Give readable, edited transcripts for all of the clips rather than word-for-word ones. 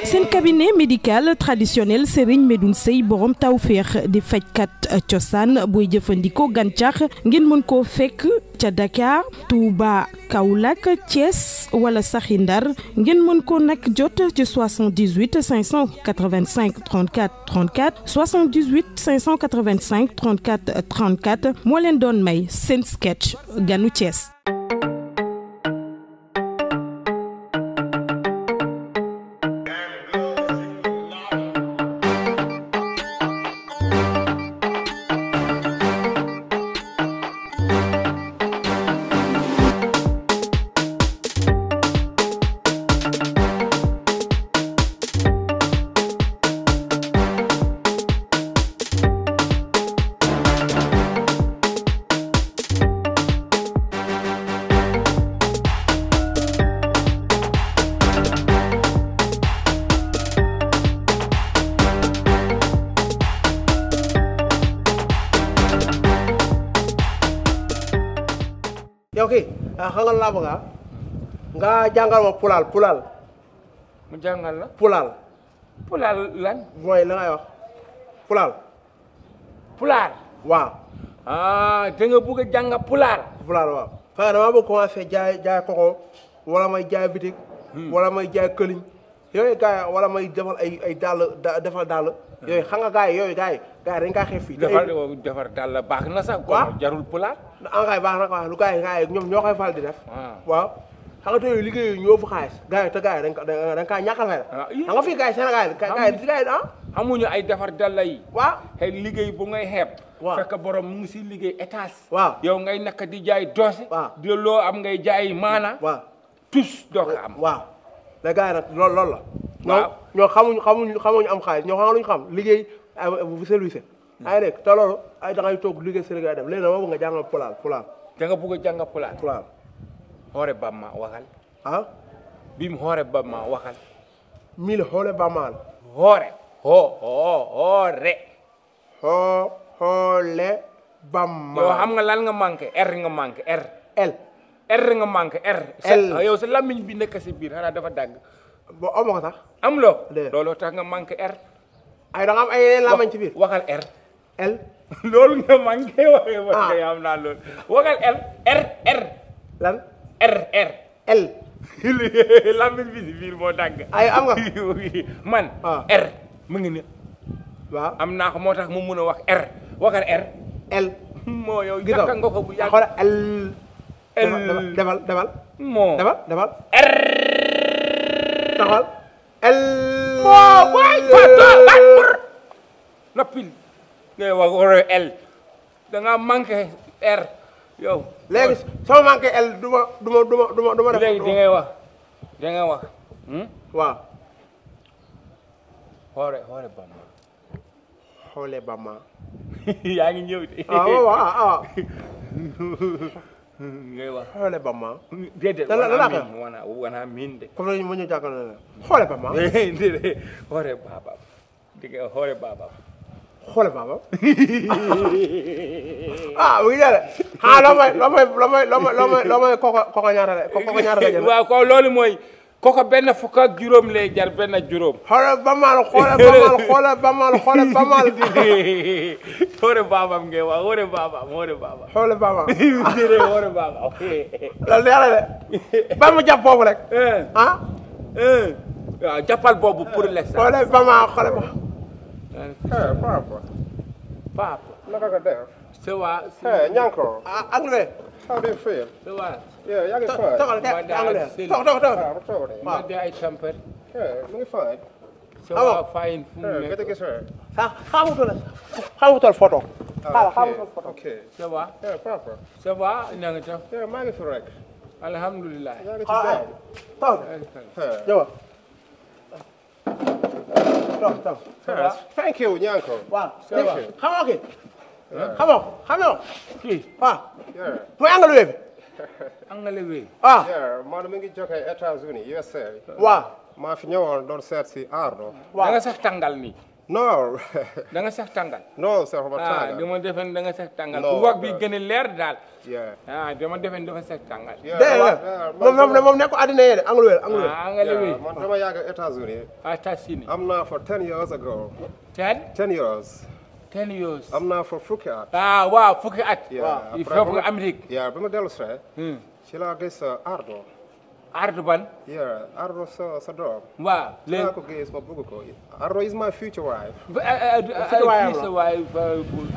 seen cabinet médical traditionnel Serigne Medoune Sey borom tawféex di fajkat cosaan booy jëfandikoo gàncax ngeen mën koo fekk ca Dakar Touba Kaolack Thiès wala saxi Ndar ngeen mën ko nag jot ci 78 585 34 34 78 585 34 34 moo leen doon may seen sketch ganu Thiès. yow kii xam nga laa bëgg nga jàngal ma pulaal. mu jàngal la. pulaal lan. mooy la ngay wax pulaal. waaw. da nga bëgg a jàng pulaal. waaw. parce que damaa bëgg commencé jaay koko wala may jaay bitik. wala may jaay këliñ. yooyu gars yi wala may defal ay defal dàll. yooyu xam nga gars yi dañ kaa xeex fii. defar dàll baax na sax. waaw jarul pulaal. engrais baax na quoi lu gars yi ñoom ñoo koy fal di def. waaw xam nga tey liggéey yi ñoo fu xaalis gars yi te gars yi dañ kaa ñàkkal fay la. xam nga fii gars yi Sénégal gars yi amuñu ay defar dalla yi. waaw xëy liggéey bu ngay xeeb. waaw fekk borom mu ngi si liggéey étage. waaw yow ngay naka di jaay doose. waaw di loo am ngay jaay maana. waaw tous doo ko am. waaw les gars yi nag loolu la. waaw ñoo xamuñu am xaalis ñoo xam luñu xam liggéey bu service. ay rek te loolu ay da ngay toog liggéey Sénégal dem léegi nag ma bëgg nga jàngal pulaal. da nga bëgg a jàng pulaal. xoore bamma waxal. bim xoore bamma waxal. mille xoole bamma la. xoore. xoore. xoole bamma. yow xam nga lan nga manqué R nga manqué R. R nga manqué R. yow sa lamiñ bi nekk si biir xanaa dafa dagg. boo amoo ko sax. am loo. looloo tax nga manqué R. ay da nga am ay yeneen lamañ ci biir. waxal R. loolu nga manqué waxee ba nga am naa loolu. waxal R. lan. R. lamiñ bi si biir moo dagg. ay am nga. man. R mu ngi ne. waaw am naa ko moo tax mu mun a wax R. waxal R. moo yow jàkka nga ko bu yàgg. xoolal defal. moo defal. R. taxawal. moo waay noppil ngay wax wala L da nga manqué R yow. léegi soo manqué L du ma def. léegi da ngay wax. waaw. xoole bamma. yaa ngi ñëw de. waaw. ngay wax xoole bamma. déedéet wana miin de. comme ni ma ñu jàkkaarloo ne la xoole bamma. déedéet xoole baabam. di nga xoole baabam. xoole baabam. mu ngi jëlee. loo may koko ñaata la jël. waaw ko loolu mooy koko benn fukk ak juróom lay jar benn juróom. xoole bamma xoole bamma. xoole baabam ngay wax xoole baabam. xoole bamma. déedéet xoole baabam. loolu yàlla de. ba mu jàpp boobu rek. waaw jàppal boobu pour l'instant. xoole bamma xoole ba. Papa. Naka nga def? Ça va. Hey, Nyanko. Anglais. How do you feel? Ça va. Yeah, yaa ngi fine. Togal. Ma de ay tampere. Yeah, mu ngi fine. Ça va fine fu mu Nga nekk. gis her. xamutal photo. Okay. Ça va. Yeah, Papa. Ça va na nga def. Yeah, maa ngi fi rek. Alhamdulillah. Yaa ngi ci jàmm. Toog. Hey. Ñëwal. Toog. Thank you, Nyanko. Waaw. Thank you. Xamoo kii. Xamoo. Kii. Waaw. Yeah. Mooy anglais bi. Angale wi. Yeah, man mi ngi jógee États-Unis USA. Waaw. maa fi ñëwoon doon seet si Ardo. Da nga sax tàngal ni. No. da nga sax tàngal. No, sir, for ah tiger. dama defen da nga sax tàngal. No, ku wax bi gën a leer daal. Yeah. ah dama defen dafa sax tàngal. moom nekk àddina yee de anglo angale wi. Man dama yàgg États-Unis. États-Unis. I'm now for 10 years ago. 10 years. 10 years. I'm now for fukki at. ah waaw fukki at. Yeah. il faut que Amérique. Yeah, ba ma dellu see. ci laa gis Ardo. Ardo ban. Yeah, Ardo sa doom. waaw léegi laa ko gis ma bëgg ko. Ardo is my future wife. future wife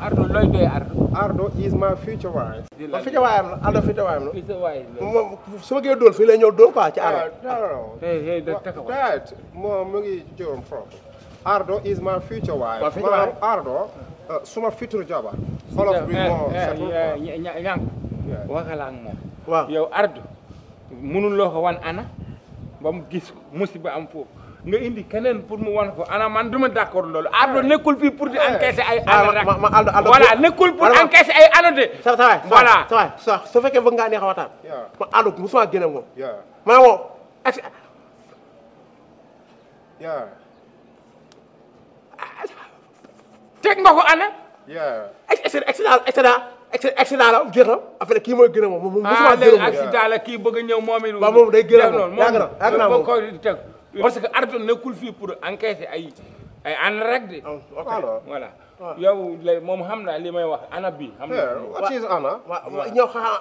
Ardo looy doy Ardo. Ardo is my future wife. future waayam la Ardo future waayam la future wife la. moom su ma gee dóor fii lay ñëw dóor quoi ci Ardo No. hey da taka wa. That moom mu ngi jóom foofu. Ardo is my future wife. My future wife. Ardo suma future jabar. Xolof bi moo setul quoi. ñang waxala ak moom. waaw yow Ardo mënuloo ko wan ana ba mu gis musiba am foofu nga indi keneen pour mu wan ko ana man duma d'accord loolu Ardo nekkul fii pour di encaisser ay ana rek Ardo voilà nekkul pour encaisser ay ana de sa waay voilà sa waay su fekkee bëgg ngaa neex a waxtaan Yeah. ma Ardo musuma génne moom Yeah. ma ne moom Yeah. teg nga ko ana Yeah. accident la jeex na affaire kii mooy gën a moom musuma léegi gën a moom accident la kii bëgg a ñëw moom it waaw moom day gën a moom moom yàgg na moom ko teg parce que Ardo nekkul fii pour encaisser ay ana rek de Ana. voilà yow léegi moom xam naa li may wax ana bi xam Here, naa what is Anna? waaw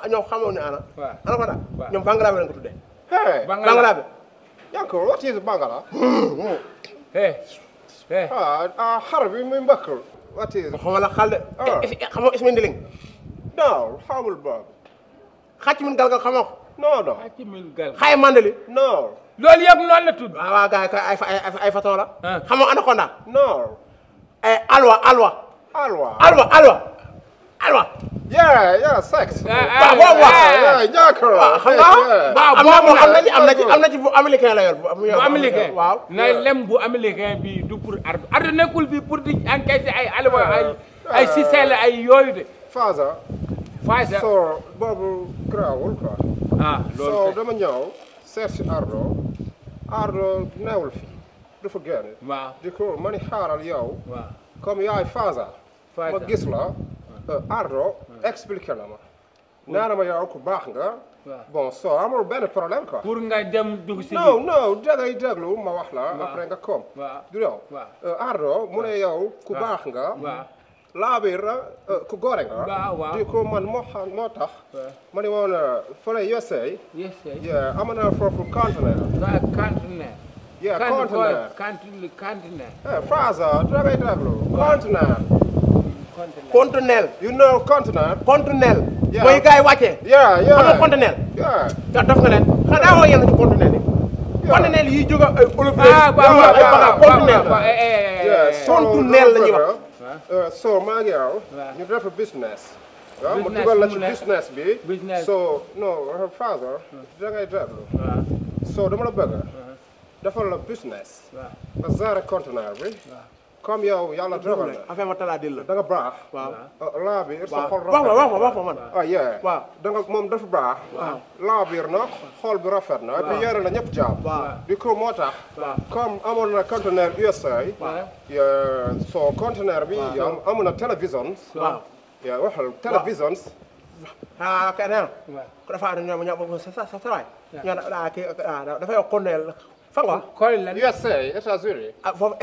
ñoo xamoon ne ana waaw ana ko daal waaw. ñoom Bangala bi lañ ko tuddee Hey, Bangala bi Yanko, what is Bangala? hey hey Harbi min Bakr. What is? xaw ma la xal de xam nga Ismaïl Ndiling No, Hamul Bab. xàcc min galgal xamoo ko No. ci mil gal xaye mandali No. loolu yëpp noonu la tudd waaw gars yi ay façon la xam nga anaconda No. alwa Alwa. Yeah, sex. waaw Yeah, Yakara. xam nga am na ci bu américain la yor bu américain waaw na lem bu américain bi du pour Ardo Ardo nekkul fii pour di encaisser ay alwa ay sisele ay yooyu de Father. Faisa So, Babu Grawul, quoi. So, loolu dama ñëw seet si Ardo. Ardo newul fi. Dafa génn. waaw Di ko ma ni xaaral yow. waaw Comme yaay Faza. Faza. Ma gis la. Ardo expliqué na ma. nee na ma yow ku baax nga. waaw Bon, so amul benn problème quoi. pour nga dem dugg si Non, dangay déglu ma wax la. Waaw. Après nga kom. waaw Du yow. waaw Ardo mu ne yow ku Waaw. baax nga. waaw Laabir ku gore nga. waaw Di ko man moo tax. Ma ne woon fële USA. yes sir Yeah, am na foofu conteneur. waaw conteneur Yeah, conteneur. conteneur Faza, dangay déglu. Conteneur. conteneur You know conteneur? conteneur Yeah. mooy gars yi wàccee Yeah, xam nga yeah. conteneur Yeah. da daf nga leen xanaa woo yenn ci conteneur yi conteneur yi jóge ay Europe ah waaw ay bagage conteneur la Yeah, so conteneur la ñuy wax so maa ngi yow ñu def business. waaw mu Business dugal la mu ci nekk. business bi. Business. So no, her father da ngay déglu. So dama la bëgg. defal la business. nga gérer conteneur bi. comme yow yàlla dogal na. affaire ma talaadil la da nga baax. waaw laa biir sa xol wax ma man ah yeah. waaw da nga moom dafa baax. laa biir na xol bi rafet na. et puis yore na ñëpp jàmm. di ko moo tax. comme amoon na conteneur USA. so conteneur bi amoon na télévision. waaw yaa waxal télévision. ah kay nee na ko dafa am ñoom ñoom sa waay ñoo daa kii dafay wax conteneur fa nga koy lan USA États-Unis. ah foofu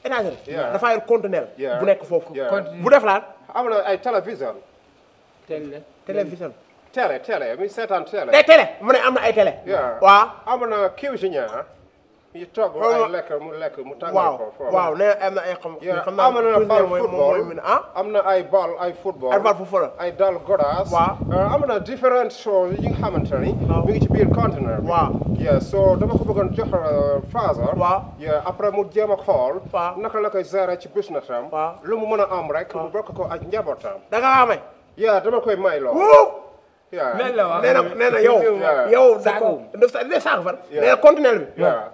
États-Unis Yeah. dafa yor conteneur Yeah. bu nekk foofu Yeah. Conteneur. bu def laan am na ay télévision. télévision télé mi seetaan télé. day télé mu ne am na ay télé Yeah. waaw am na cuisinier. yi togg ay lekk mu tàngal waaw ko foofu. waaw nee am na ay xam am naa na bal football mooy ah am na ay bal ay football. ay bal football ay dal godaas. Waaw. am na différentes choses yi nga xamante ni. Waaw. mi ngi ci biir conteneur bi. Waaw. yeah so dama ko bëggoon jox Faza. Waaw. yeah après mu jéem a xool. Waaw. naka la koy gérer ci business am. Waaw. lu mu mën a am rek. mu bokk ko ak njabootam. da nga xamee yeah dama koy may lool. yeah lan la wax nee na yow Yeah. yow Saago. daf saako fan Yeah. nee na conteneur bi yeah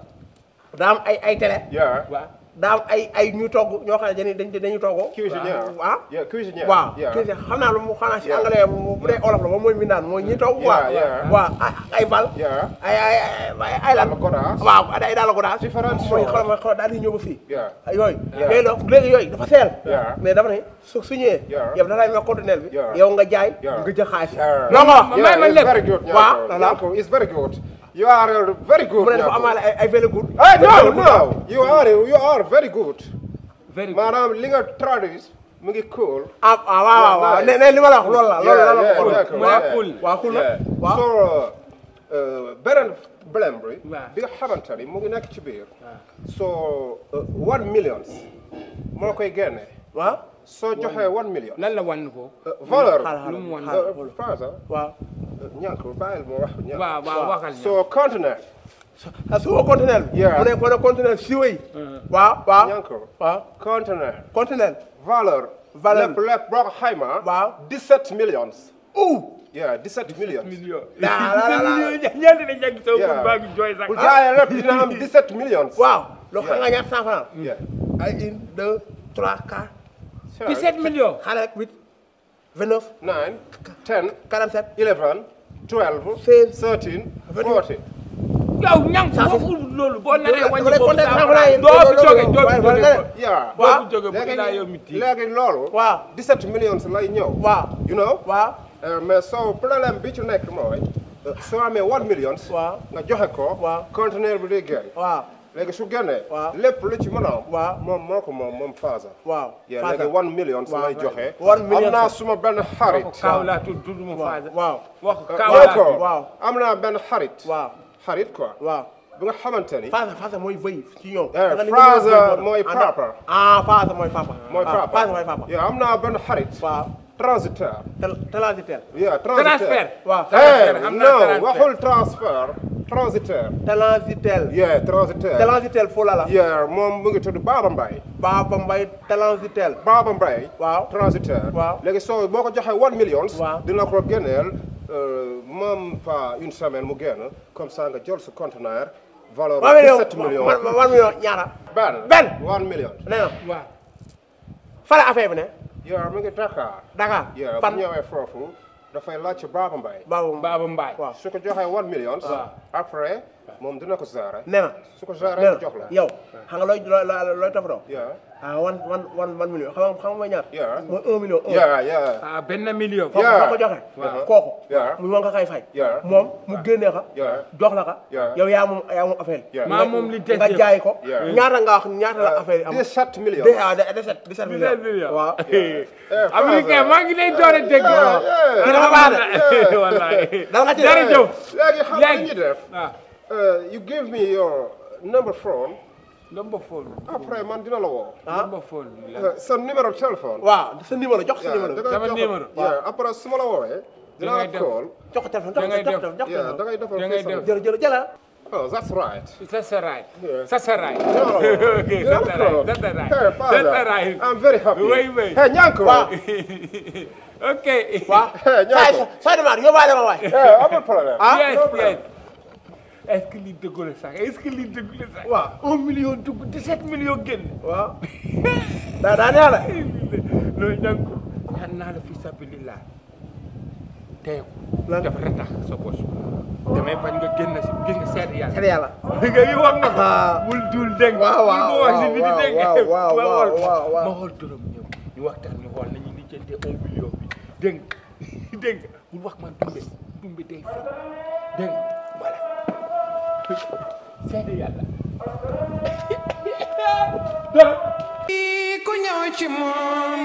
daa am ay télé yeah waaw daa am ay ñu togg ñoo xam ne dañuy togg. cuisinier. ah cuisinier. waaw cuisinier xam naa lu mu xanaa si anglais bu dee olof la moom mooy mbindaan mooy ñi togg. waaw ay bal. ay lan. waaw ay daal la godaas. différentes mooy xool daal di ñëw ba fii. yooyu. léegi yooyu dafa seel. mais dafa ne su ñëwee. yow dafa lay mel conteneur bi. yow nga jaay nga jël xaalis. loo nga wax may ma lépp very good. waaw it's very good. You are very good. mu ne dafa amaale ay very good. No. You are very good. very good maanaam li nga traduire mu ngi cool. waaw ne li ma la wax loolu la waaw cool la waaw. so beneen blème bi nga xamante ni mu ngi nekk ci biir. so 1 million moo koy génne. waaw soo joxee 1 million. lan la wan ko. valeur lu mu wan Faza. waaw. ñàkk bàyyil ma wax. waaw waxal so conteneur. su ma conteneur bi. mu ne ko ne conteneur si wéy. waaw. ñàkk waaw conteneur. valeur lépp boo ko xaymaa. waaw 17 millions. 17 millions. ñaata la ñàkk sa bu baa ngi jooy sax. bu jaayee lépp dina am 17 millions. waaw loolu xam nga ñaata 100 francs. ay 1 2 3 4. 17 millions. xale rek 8 29. 9 10 47. 11 12. 16 13 14. yow ñang waxul loolu boo naree wàññi doo fi jóge léegi loolu. waaw 17 millions lay ñëw. waaw you know. waaw. mais soo problème bi ci nekk mooy. soo amee 1 million. waaw nga joxe ko. waaw conteneur bi day génn. waaw léegi su génnee. waaw lépp lu ci mën a am. waaw moom Faza. waaw léegi 1 million lay joxe. 1 million am naa suma benn xarit. kaaw laa tudd ma Faza. waaw wax kaaw laa tudd. waaw am naa benn xarit. waaw xarit quoi. waaw bi nga xamante ni. Faza mooy vëy ci ñoom. Faza mooy papa. Faza mooy papa. Faza mooy papa. yow am naa benn xarit. waaw transitaire. transitaire. transfert. waaw non waxul transfert. transitaire. transitaire foo la. moom mu ngi tudd Baba Mbaye. Baba Mbaye transitaire. Baba Mbaye. waaw transitaire. waaw léegi soo boo ko joxee 1 million. waaw dina ko génneel même pas une semaine mu génn comme ça nga jël sa conteneur. valeur 17 millions 1 million ñaata. benn 1 million. nee na waaw. fa la affaire bi ne. yow mu ngi Dakar. Dakar fan bu ñëwee foofu dafay laajte Baba Mbaye. Baba Mbaye. waaw su ko joxee 1 million. après moom dina ko gérer. nee na su ko gérer jox la. yow xam nga looy toppatoo. 1 million xam nga mooy ñaata. mooy 1 million. benn million. foo ko joxe. kooku. mu nga koy fay. moom mu génnee ka. jox la ka. yow yaa moom affaire yi. maa moom li des nga jaay ko. ñaata nga wax ñaata la affaire yi am. 17 millions. 17 millions. waaw. américain maa ngi lay door a dégg. kii dafa baax de. wallaay. dama ci jërëjëf. léegi xam nga ñu def. you give me your number phone. number phone. après man dina la woo. number phone. sa numéro téléphone. waaw sa numéro jox sa numéro. sama numéro. après su ma la woowee. dina la call. jox ko téléphone da ngay defal jërëjëf jëla. oh that's right. That's right. That's right. Okay, that's right. I'm very happy. Wait. Hey, Nyanko. Okay. waaw. saa demande yóbbaale ma waay. amul problème. Yes. Est-ce que lii dëgg la sax waaw 1 million dugg 17 millions génn. waaw. daa neex la. loolu ñaan ko ñaan naa la fi sabilillah tey ko. dafa retax sa poche. damay bañ nga génn si gis nga seet yàlla. seet yàlla. nga yi wax nga ko. bul dul dégg. waaw ma xool turam ñëw ñu waxtaan ñu xool nañu lijjante 1 million bi dégg nga bul wax man dumbe day fekk dégg nga voilà. seede yàlla. ku ñëw ci moom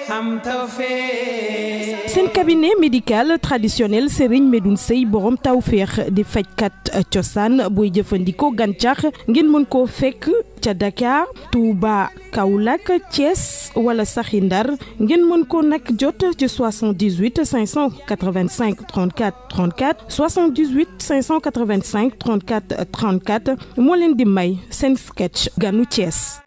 xam tawfeex. seen cabinet médical traditionnel Serigne Medoune Seye borom tawfeex di fajkat cosaan booy jëfandikoo gàncax ngeen mën koo fekk ca Dakar Touba Kaolack Thiès wala saxi Ndar ngeen mën ko nag jot ci 78 585 34 34 78 585 34 34 moo leen di may seen sketch ganu Thiès.